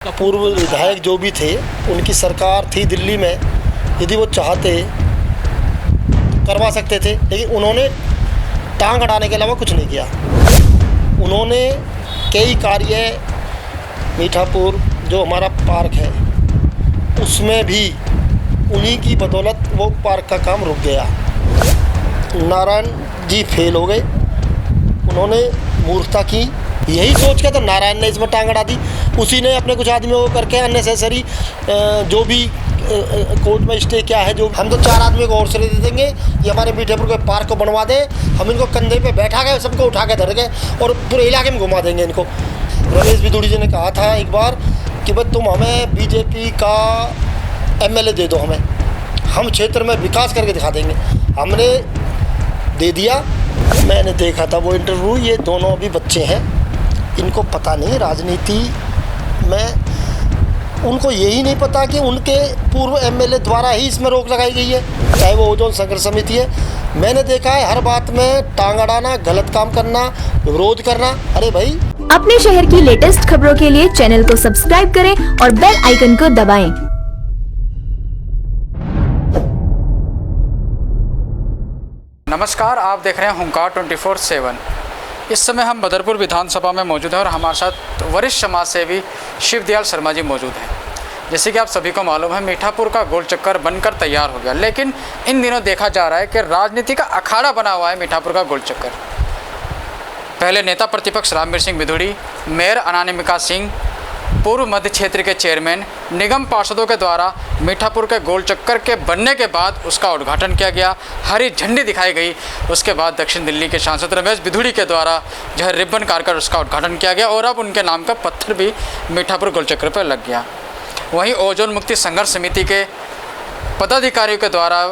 पूर्व विधायक जो भी थे उनकी सरकार थी दिल्ली में, यदि वो चाहते करवा सकते थे, लेकिन उन्होंने टांग अड़ाने के अलावा कुछ नहीं किया। उन्होंने कई कार्य मीठापुर जो हमारा पार्क है उसमें भी उन्हीं की बदौलत वो पार्क का काम रुक गया। नारायण जी फेल हो गए, उन्होंने मूर्खता की, यही सोच के तो नारायण ने इसमें टांग अड़ा दी। उसी ने अपने कुछ आदमियों को करके अननेसेसरी जो भी कोर्ट में स्टे क्या है, जो हम तो 4 आदमी को और से दे देंगे, ये हमारे मीठापुर के पार्क को बनवा दे, हम इनको कंधे पे बैठा गए, सबको उठा के धर गए और पूरे इलाके में घुमा देंगे इनको। रमेश बिधूड़ी जी ने कहा था एक बार कि भाई तुम हमें बीजेपी का एमएलए दे दो, हम क्षेत्र में विकास करके दिखा देंगे। हमने दे दिया। मैंने देखा था वो इंटरव्यू, ये दोनों अभी बच्चे हैं, इनको पता नहीं राजनीति में, उनको यही नहीं पता कि उनके पूर्व एमएलए द्वारा ही इसमें रोक लगाई गई है, चाहे वो ओजोन संघर्ष समिति है। मैंने देखा है हर बात में टांग अड़ाना, गलत काम करना, विरोध करना। अरे भाई, अपने शहर की लेटेस्ट खबरों के लिए चैनल को सब्सक्राइब करें और बेल आइकन को दबाएं। नमस्कार, आप देख रहे हैं हुंकार 24/7। इस समय हम बदरपुर विधानसभा में मौजूद हैं और हमारे साथ वरिष्ठ समाज सेवी शिवदयाल शर्मा जी मौजूद हैं। जैसे कि आप सभी को मालूम है, मीठापुर का गोल चक्कर बनकर तैयार हो गया, लेकिन इन दिनों देखा जा रहा है कि राजनीति का अखाड़ा बना हुआ है मीठापुर का गोल चक्कर। पहले नेता प्रतिपक्ष रामवीर सिंह बिधूड़ी, मेयर अनामिका सिंह, पूर्व मध्य क्षेत्र के चेयरमैन, निगम पार्षदों के द्वारा मीठापुर के गोल चक्कर के बनने के बाद उसका उद्घाटन किया गया, हरी झंडी दिखाई गई। उसके बाद दक्षिण दिल्ली के सांसद रमेश बिधूड़ी के द्वारा जो है रिबन काटकर उसका उद्घाटन किया गया और अब उनके नाम का पत्थर भी मीठापुर गोल चक्कर पर लग गया। वहीं ओजोन मुक्ति संघर्ष समिति के पदाधिकारियों के द्वारा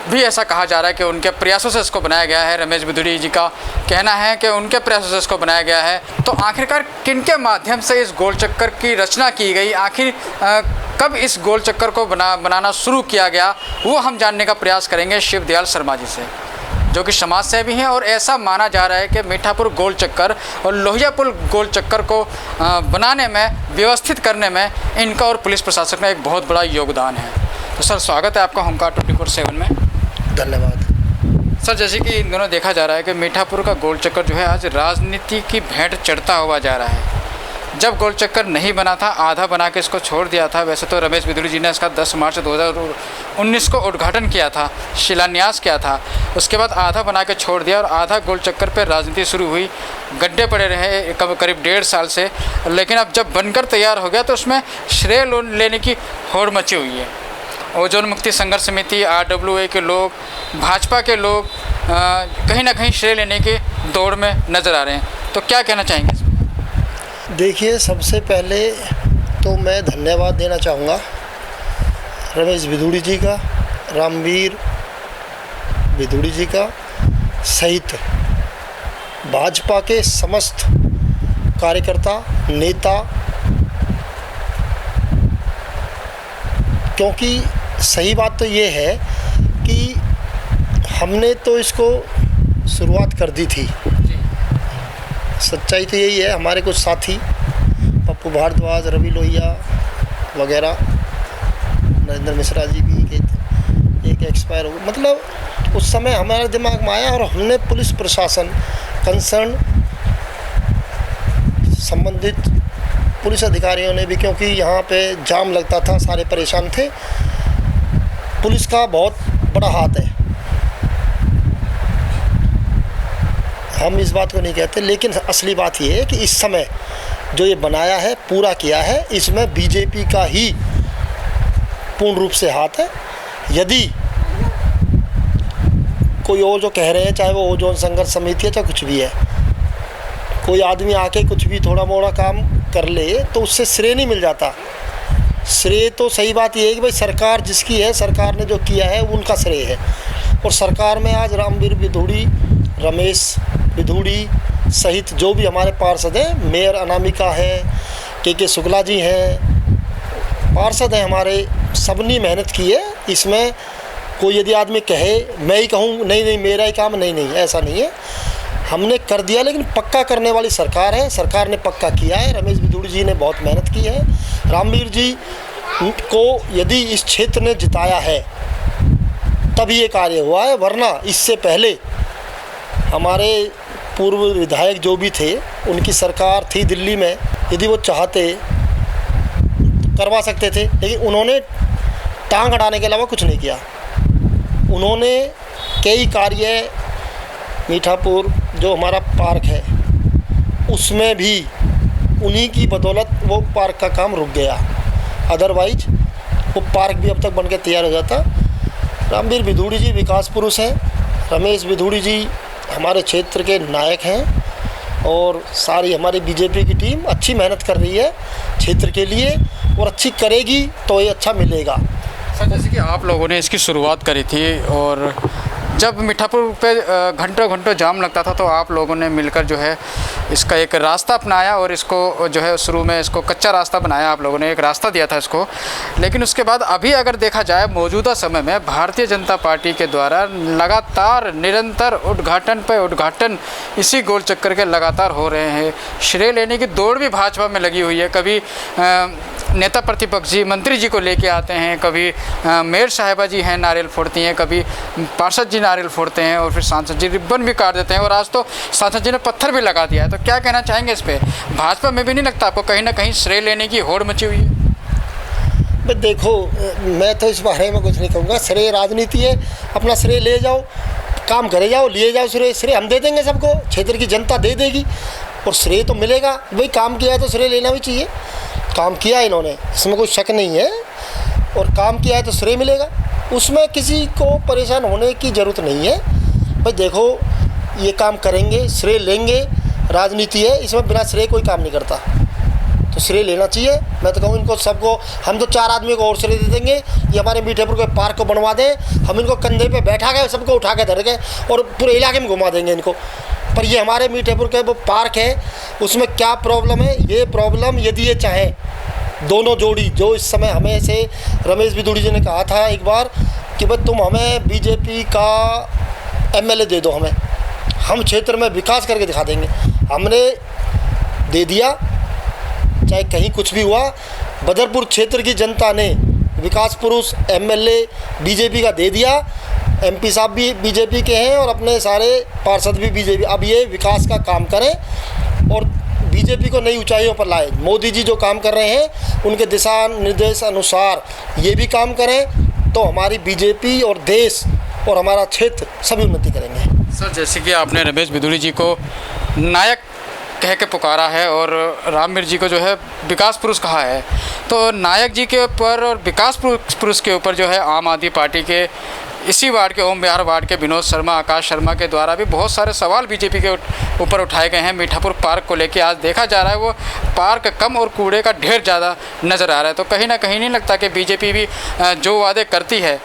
भी ऐसा कहा जा रहा है कि उनके प्रयासों से इसको बनाया गया है। रमेश बिधूड़ी जी का कहना है कि उनके प्रयासों से इसको बनाया गया है। तो आखिरकार किनके माध्यम से इस गोल चक्कर की रचना की गई, आखिर कब इस गोल चक्कर को बनाना शुरू किया गया, वो हम जानने का प्रयास करेंगे शिवदयाल शर्मा जी से, जो कि समाज सेवी हैं। और ऐसा माना जा रहा है कि मीठापुर गोल चक्कर और लोहिया पुल गोल चक्कर को बनाने में, व्यवस्थित करने में इनका और पुलिस प्रशासन का एक बहुत बड़ा योगदान है। तो सर, स्वागत है आपका हुंकार 24/7 में। धन्यवाद। सर, जैसे कि इन दोनों देखा जा रहा है कि मीठापुर का गोल चक्कर जो है आज राजनीति की भेंट चढ़ता हुआ जा रहा है। जब गोल चक्कर नहीं बना था, आधा बना के इसको छोड़ दिया था। वैसे तो रमेश बिधूड़ी जी ने इसका 10 मार्च 2019 को उद्घाटन किया था, शिलान्यास किया था। उसके बाद आधा बना के छोड़ दिया और आधा गोल चक्कर पर राजनीति शुरू हुई। गड्ढे पड़े रहे करीब 1.5 साल से, लेकिन अब जब बनकर तैयार हो गया तो उसमें श्रेय लेने की होड़ मची हुई है। ओजोन मुक्ति संघर्ष समिति, RWA के लोग, भाजपा के लोग कहीं ना कहीं श्रेय लेने के दौड़ में नज़र आ रहे हैं। तो क्या कहना चाहेंगे? देखिए, सबसे पहले तो मैं धन्यवाद देना चाहूँगा रमेश बिधूड़ी जी का, रामवीर बिधूड़ी जी का, सहित भाजपा के समस्त कार्यकर्ता, नेता, क्योंकि सही बात तो ये है कि हमने तो इसको शुरुआत कर दी थी। सच्चाई तो यही है, हमारे कुछ साथी पप्पू भारद्वाज, रवि लोहिया वगैरह, नरेंद्र मिश्रा जी भी एक एक्सपायर हो गए। मतलब उस समय हमारे दिमाग में आया और हमने पुलिस प्रशासन, कंसर्न संबंधित पुलिस अधिकारियों ने भी, क्योंकि यहाँ पे जाम लगता था, सारे परेशान थे, पुलिस का बहुत बड़ा हाथ है, हम इस बात को नहीं कहते। लेकिन असली बात ये है कि इस समय जो ये बनाया है, पूरा किया है, इसमें बीजेपी का ही पूर्ण रूप से हाथ है। यदि कोई और जो कह रहे हैं, चाहे वो ओजोन संघर्ष समिति है, चाहे कुछ भी है, कोई आदमी आके कुछ भी थोड़ा मोड़ा काम कर ले तो उससे श्रेय नहीं मिल जाता। श्रेय तो सही बात ये है कि भाई सरकार जिसकी है, सरकार ने जो किया है उनका श्रेय है। और सरकार में आज रामवीर बिधूड़ी, रमेश बिधूड़ी सहित जो भी हमारे पार्षद हैं, मेयर अनामिका है, के शुक्ला जी हैं, पार्षद हैं हमारे, सबने मेहनत की है। इसमें कोई यदि आदमी कहे, मैं ही कहूँ नहीं मेरा ही काम, नहीं, ऐसा नहीं है। हमने कर दिया, लेकिन पक्का करने वाली सरकार है। सरकार ने पक्का किया है। रमेश बिधूड़ी जी ने बहुत मेहनत की है। रामवीर जी को यदि इस क्षेत्र ने जिताया है तभी ये कार्य हुआ है, वरना इससे पहले हमारे पूर्व विधायक जो भी थे, उनकी सरकार थी दिल्ली में, यदि वो चाहते करवा सकते थे, लेकिन उन्होंने टांग अड़ाने के अलावा कुछ नहीं किया। उन्होंने कई कार्य, मीठापुर जो हमारा पार्क है उसमें भी उन्हीं की बदौलत वो पार्क का काम रुक गया, अदरवाइज वो पार्क भी अब तक बन के तैयार हो जाता। रामवीर बिधूड़ी जी विकास पुरुष हैं। रमेश बिधूड़ी जी हमारे क्षेत्र के नायक हैं और सारी हमारी बीजेपी की टीम अच्छी मेहनत कर रही है क्षेत्र के लिए, और अच्छी करेगी तो ये अच्छा मिलेगा। सर, जैसे कि आप लोगों ने इसकी शुरुआत करी थी और जब मीठापुर पे घंटों घंटों जाम लगता था तो आप लोगों ने मिलकर जो है इसका एक रास्ता अपनाया और इसको जो है शुरू में इसको कच्चा रास्ता बनाया, आप लोगों ने एक रास्ता दिया था इसको। लेकिन उसके बाद अभी अगर देखा जाए मौजूदा समय में भारतीय जनता पार्टी के द्वारा लगातार निरंतर उद्घाटन पे उद्घाटन इसी गोल चक्कर के लगातार हो रहे हैं। श्रेय लेने की दौड़ भी भाजपा में लगी हुई है। कभी नेता प्रतिपक्ष जी मंत्री जी को लेके आते हैं, कभी मेयर साहिबा जी हैं नारियल फोड़ती हैं, कभी पार्षद जी नारियल फोड़ते हैं और फिर सांसद जी रिब्बन भी काट देते हैं, और आज तो सांसद जी ने पत्थर भी लगा दिया है। तो क्या कहना चाहेंगे इस पे? भाजपा में भी नहीं लगता आपको कहीं ना कहीं श्रेय लेने की होड़ मची हुई है? भाई देखो, मैं तो इस बारे में कुछ नहीं कहूँगा। श्रेय राजनीति है, अपना श्रेय ले जाओ, काम करे जाओ, लिए जाओ। श्रेय हम दे देंगे सबको, क्षेत्र की जनता दे देगी और श्रेय तो मिलेगा। भाई काम किया है तो श्रेय लेना भी चाहिए। काम किया इन्होंने, इसमें कोई शक नहीं है, और काम किया है तो श्रेय मिलेगा, उसमें किसी को परेशान होने की ज़रूरत नहीं है। भाई देखो, ये काम करेंगे, श्रेय लेंगे, राजनीति है, इसमें बिना श्रेय कोई काम नहीं करता, तो श्रेय लेना चाहिए। मैं तो कहूँ इनको सबको, हम तो 4 आदमी को और श्रेय दे देंगे। ये हमारे मीठापुर के पार्क को बनवा दें, हम इनको कंधे पे बैठा के सबको उठा के धर के और पूरे इलाके में घुमा देंगे इनको। पर ये हमारे मीठापुर के वो पार्क है, उसमें क्या प्रॉब्लम है? ये प्रॉब्लम यदि ये चाहें, दोनों जोड़ी जो इस समय हमें से रमेश बिधूड़ी जी ने कहा था एक बार कि भाई तुम हमें बीजेपी का एमएलए दे दो, हमें, हम क्षेत्र में विकास करके दिखा देंगे। हमने दे दिया, चाहे कहीं कुछ भी हुआ। बदरपुर क्षेत्र की जनता ने विकास पुरुष एमएलए बीजेपी का दे दिया। एमपी साहब भी बीजेपी के हैं और अपने सारे पार्षद भी बीजेपी। अब ये विकास का काम करें और बीजेपी को नई ऊंचाइयों पर लाए। मोदी जी जो काम कर रहे हैं उनके दिशा निर्देश अनुसार ये भी काम करें तो हमारी बीजेपी और देश और हमारा क्षेत्र सभी उन्नति करेंगे। सर, जैसे कि आपने रमेश बिधूड़ी जी को नायक कह के पुकारा है और रामवीर जी को जो है विकास पुरुष कहा है, तो नायक जी के ऊपर और विकास पुरुष के ऊपर जो है आम आदमी पार्टी के इसी वार्ड के ओम बिहार वार्ड के विनोद शर्मा, आकाश शर्मा के द्वारा भी बहुत सारे सवाल बीजेपी के ऊपर उठाए गए हैं। मीठापुर पार्क को लेके आज देखा जा रहा है वो पार्क कम और कूड़े का ढेर ज़्यादा नज़र आ रहा है। तो कहीं ना कहीं नहीं लगता कि बीजेपी भी जो वादे करती है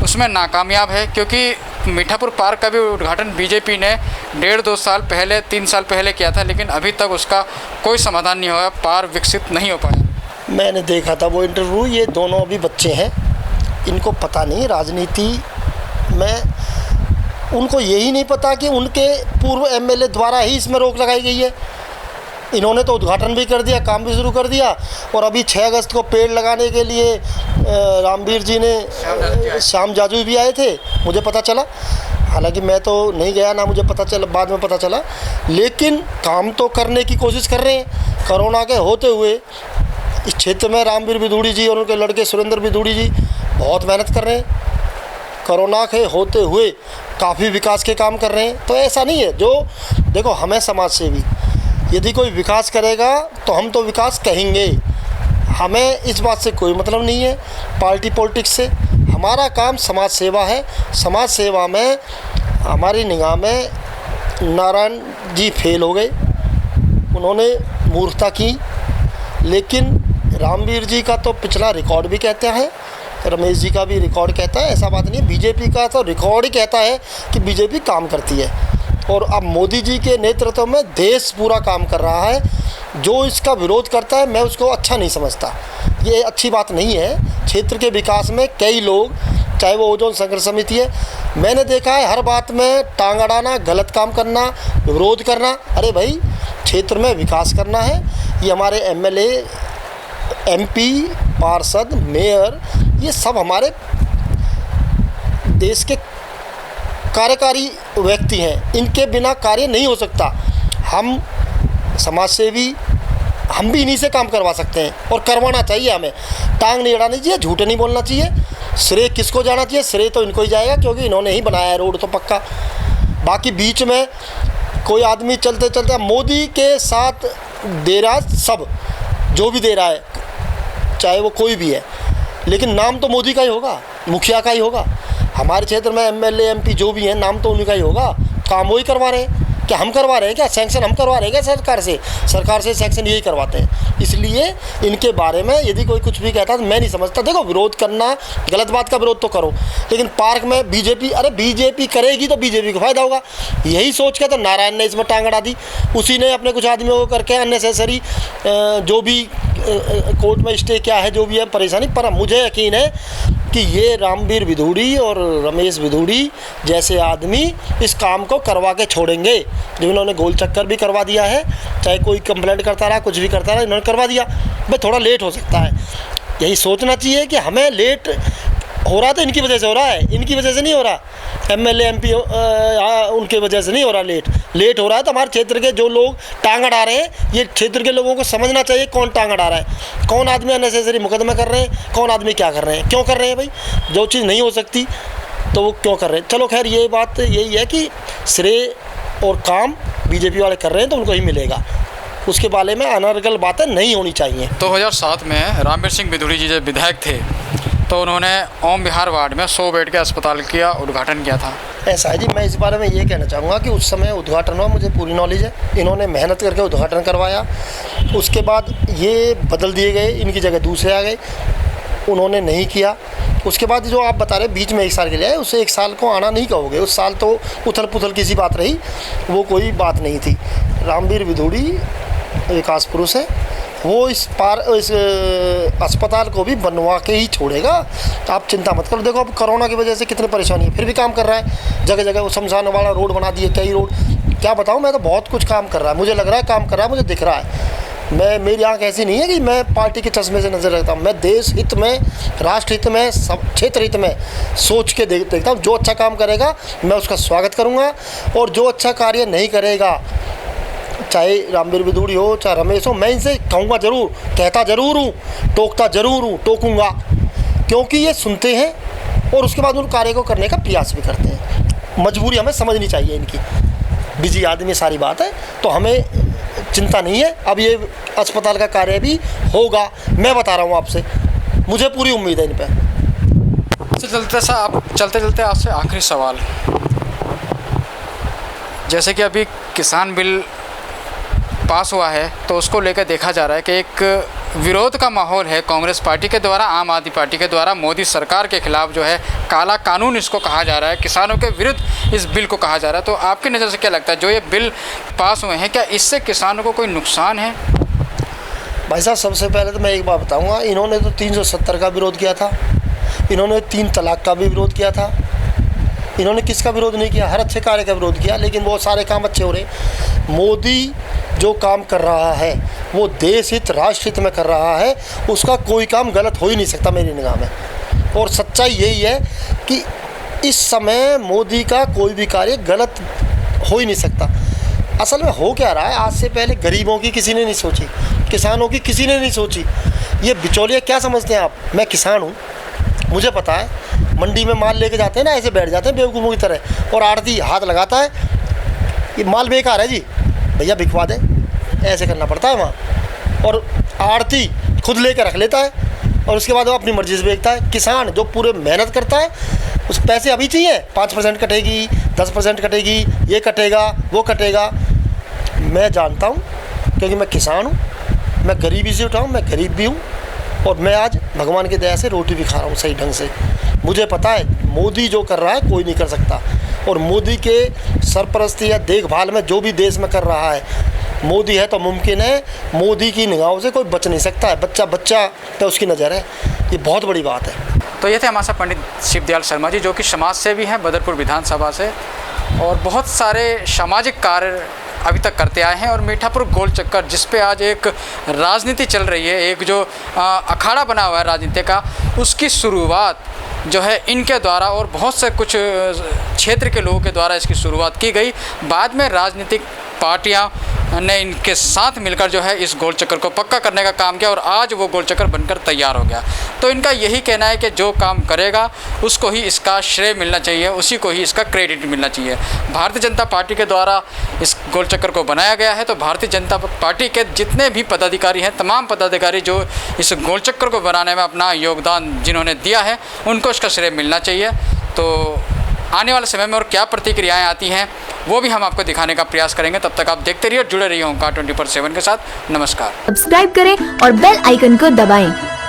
उसमें नाकामयाब है? क्योंकि मीठापुर पार्क का भी उद्घाटन बीजेपी ने 1.5-2 साल पहले, 3 साल पहले किया था, लेकिन अभी तक उसका कोई समाधान नहीं हुआ, पार्क विकसित नहीं हो पाया। मैंने देखा था वो इंटरव्यू। ये दोनों अभी बच्चे हैं, इनको पता नहीं राजनीति में, उनको यही नहीं पता कि उनके पूर्व एमएलए द्वारा ही इसमें रोक लगाई गई है। इन्होंने तो उद्घाटन भी कर दिया, काम भी शुरू कर दिया, और अभी 6 अगस्त को पेड़ लगाने के लिए रामवीर जी ने, श्याम जाजू भी आए थे, मुझे पता चला। हालांकि मैं तो नहीं गया ना, मुझे पता चला, बाद में पता चला, लेकिन काम तो करने की कोशिश कर रहे हैं। कोरोना के होते हुए इस क्षेत्र में रामवीर बिधूड़ी जी और उनके लड़के सुरेंद्र बिधूड़ी जी बहुत मेहनत कर रहे हैं। कोरोना के होते हुए काफ़ी विकास के काम कर रहे हैं। तो ऐसा नहीं है, जो देखो हमें समाज सेवी, यदि कोई विकास करेगा तो हम तो विकास कहेंगे, हमें इस बात से कोई मतलब नहीं है पार्टी पॉलिटिक्स से। हमारा काम समाज सेवा है। समाज सेवा में हमारी निगाह में नारायण जी फेल हो गए, उन्होंने मूर्खता की, लेकिन रामवीर जी का तो पिछला रिकॉर्ड भी कहता है, रमेश जी का भी रिकॉर्ड कहता है, ऐसा बात नहीं है। बीजेपी का तो रिकॉर्ड ही कहता है कि बीजेपी काम करती है, और अब मोदी जी के नेतृत्व में देश पूरा काम कर रहा है। जो इसका विरोध करता है मैं उसको अच्छा नहीं समझता, ये अच्छी बात नहीं है। क्षेत्र के विकास में कई लोग चाहे वो ओजोन संघर्ष समिति है। मैंने देखा है हर बात में टांग अड़ाना, गलत काम करना, विरोध करना। अरे भाई, क्षेत्र में विकास करना है। ये हमारे MLA, MP, पार्षद, मेयर, ये सब हमारे देश के कार्यकारी व्यक्ति हैं। इनके बिना कार्य नहीं हो सकता। हम समाज सेवी, हम भी इन्हीं से काम करवा सकते हैं और करवाना चाहिए। हमें टांग नहीं अड़ानी चाहिए, झूठ नहीं बोलना चाहिए। श्रेय किसको जाना चाहिए? श्रेय तो इनको ही जाएगा, क्योंकि इन्होंने ही बनाया है रोड तो पक्का। बाकी बीच में कोई आदमी चलते चलते मोदी के साथ दे रहा है, सब जो भी दे रहा है, चाहे वो कोई भी है, लेकिन नाम तो मोदी का ही होगा, मुखिया का ही होगा। हमारे क्षेत्र में MLA, MP जो भी हैं, नाम तो उन्हीं का ही होगा। काम वही करवा रहे हैं। क्या हम करवा रहे हैं? क्या सैंक्शन हम करवा रहे हैं? क्या सरकार से सैंक्शन यही करवाते हैं। इसलिए इनके बारे में यदि कोई कुछ भी कहता है तो मैं नहीं समझता। देखो, विरोध करना, गलत बात का विरोध तो करो, लेकिन पार्क में बीजेपी, अरे बीजेपी करेगी तो बीजेपी को फायदा होगा, यही सोच के तो नारायण ने इसमें टांग अड़ा दी। उसी ने अपने कुछ आदमियों को करके अननेसेसरी जो भी कोर्ट में स्टे क्या है, जो भी है परेशानी। पर मुझे यकीन है कि ये रामवीर विधूड़ी और रमेश विधूड़ी जैसे आदमी इस काम को करवा के छोड़ेंगे। जो इन्होंने गोल चक्कर भी करवा दिया है, चाहे कोई कंप्लेंट करता रहा, कुछ भी करता रहा, इन्होंने करवा दिया। भाई थोड़ा लेट हो सकता है, यही सोचना चाहिए कि हमें लेट हो रहा तो इनकी वजह से हो रहा है, इनकी वजह से नहीं हो रहा। MLA, MP उनके वजह से नहीं हो रहा। लेट हो रहा है तो हमारे क्षेत्र के जो लोग टांग अड़ा रहे हैं, ये क्षेत्र के लोगों को समझना चाहिए कौन टांग अड़ा रहा है, कौन आदमी अननेसेसरी मुकदमा कर रहे हैं, कौन आदमी क्या कर रहे हैं, क्यों कर रहे हैं। भाई जो चीज़ नहीं हो सकती तो वो क्यों कर रहे हैं। चलो खैर, ये बात यही है कि श्रेय और काम बीजेपी वाले कर रहे हैं तो उनको ही मिलेगा। उसके बारे में अनर्गल बातें नहीं होनी चाहिए। 2007 में रामवीर सिंह विधूड़ी जी जब विधायक थे तो उन्होंने ओम विहार वार्ड में 100 बेड के अस्पताल का उद्घाटन किया था। ऐसा है जी, मैं इस बारे में ये कहना चाहूँगा कि उस समय उद्घाटन हुआ, मुझे पूरी नॉलेज है। इन्होंने मेहनत करके उद्घाटन करवाया, उसके बाद ये बदल दिए गए, इनकी जगह दूसरे आ गए, उन्होंने नहीं किया। उसके बाद जो आप बता रहे बीच में 1 साल के लिए, उससे 1 साल को आना नहीं कहोगे। उस साल तो उथल पुथल की सी बात रही, वो कोई बात नहीं थी। रामवीर विधूड़ी विकास पुरुष है, वो इस अस्पताल को भी बनवा के ही छोड़ेगा। आप चिंता मत करो। देखो, अब कोरोना की वजह से कितनी परेशानी है, फिर भी काम कर रहा है। जगह जगह वो शमशान वाला रोड बना दिए, कई रोड, क्या बताऊँ मैं, तो बहुत कुछ काम कर रहा है। मुझे लग रहा है काम कर रहा है, मुझे दिख रहा है। मेरी आँख ऐसी नहीं है कि मैं पार्टी के चश्मे से नज़र रखता हूँ। मैं देश हित में, राष्ट्र हित में, सब क्षेत्र हित में सोच के देखता हूँ। जो अच्छा काम करेगा मैं उसका स्वागत करूँगा, और जो अच्छा कार्य नहीं करेगा, चाहे रामवीर विधूड़ी हो, चाहे रमेश हो, मैं इनसे कहूँगा ज़रूर, कहता ज़रूर हूँ, टोकता ज़रूर हूँ, टोकूँगा, क्योंकि ये सुनते हैं और उसके बाद उन कार्य को करने का प्रयास भी करते हैं। मजबूरी हमें समझनी चाहिए इनकी। बिजी आदमी सारी बात है, तो हमें चिंता नहीं है। अब ये अस्पताल का कार्य भी होगा, मैं बता रहा हूँ आपसे, मुझे पूरी उम्मीद है इन पर। चलते चलते आपसे आखिरी सवाल, जैसे कि अभी किसान बिल पास हुआ है तो उसको लेकर देखा जा रहा है कि एक विरोध का माहौल है कांग्रेस पार्टी के द्वारा, आम आदमी पार्टी के द्वारा मोदी सरकार के खिलाफ जो है काला कानून इसको कहा जा रहा है, किसानों के विरुद्ध इस बिल को कहा जा रहा है। तो आपकी नज़र से क्या लगता है, जो ये बिल पास हुए हैं, क्या इससे किसानों को कोई नुकसान है? भाई साहब, सबसे पहले तो मैं एक बात बताऊँगा, इन्होंने तो 370 का विरोध किया था, इन्होंने 3 तलाक का भी विरोध किया था। इन्होंने किसका विरोध नहीं किया? हर अच्छे कार्य का विरोध किया, लेकिन वो सारे काम अच्छे हो रहे। मोदी जो काम कर रहा है वो देश हित, राष्ट्र हित में कर रहा है, उसका कोई काम गलत हो ही नहीं सकता मेरी निगाह में। और सच्चाई यही है कि इस समय मोदी का कोई भी कार्य गलत हो ही नहीं सकता। असल में हो क्या रहा है, आज से पहले गरीबों की किसी ने नहीं सोची, किसानों की किसी ने नहीं सोची। ये बिचौलिया क्या समझते हैं आप? मैं किसान हूँ, मुझे पता है, मंडी में माल लेके जाते हैं ना, ऐसे बैठ जाते हैं बेवकूफ़ों की तरह, और आड़ती हाथ लगाता है, ये माल बेकार है जी, भैया बिकवा दे, ऐसे करना पड़ता है वहाँ। और आड़ती खुद लेकर रख लेता है और उसके बाद वो अपनी मर्ज़ी से बेचता है। किसान जो पूरे मेहनत करता है, उस पैसे अभी चाहिए, 5% कटेगी, 10% कटेगी, ये कटेगा, वो कटेगा। मैं जानता हूँ क्योंकि मैं किसान हूँ, मैं गरीबी से उठा हूँ, मैं गरीब भी हूँ, और मैं आज भगवान की दया से रोटी भी खा रहा हूँ सही ढंग से। मुझे पता है मोदी जो कर रहा है कोई नहीं कर सकता, और मोदी के सरपरस्ती या देखभाल में जो भी देश में कर रहा है, मोदी है तो मुमकिन है। मोदी की निगाहों से कोई बच नहीं सकता है, बच्चा बच्चा पे उसकी नज़र है, ये बहुत बड़ी बात है। तो ये थे हमारे साथ पंडित शिवदयाल शर्मा जी, जो कि समाज सेवी हैं बदरपुर विधानसभा से, और बहुत सारे सामाजिक कार्य अभी तक करते आए हैं। और मीठापुर गोल चक्कर, जिस पे आज एक राजनीति चल रही है, एक जो अखाड़ा बना हुआ है राजनीति का, उसकी शुरुआत जो है इनके द्वारा और बहुत से कुछ क्षेत्र के लोगों के द्वारा इसकी शुरुआत की गई। बाद में राजनीतिक पार्टियां ने इनके साथ मिलकर जो है इस गोल चक्कर को पक्का करने का काम किया और आज वो गोल चक्कर बनकर तैयार हो गया। तो इनका यही कहना है कि जो काम करेगा उसको ही इसका श्रेय मिलना चाहिए, उसी को ही इसका क्रेडिट मिलना चाहिए। भारतीय जनता पार्टी के द्वारा इस गोल चक्कर को बनाया गया है, तो भारतीय जनता पार्टी के जितने भी पदाधिकारी हैं, तमाम पदाधिकारी जो इस गोल चक्कर को बनाने में अपना योगदान जिन्होंने दिया है, उनको इसका श्रेय मिलना चाहिए। तो आने वाले समय में और क्या प्रतिक्रियाएं आती हैं वो भी हम आपको दिखाने का प्रयास करेंगे। तब तक आप देखते रहिए और जुड़े रहिए ओंकार 24/7 के साथ। नमस्कार। सब्सक्राइब करें और बेल आइकन को दबाएं।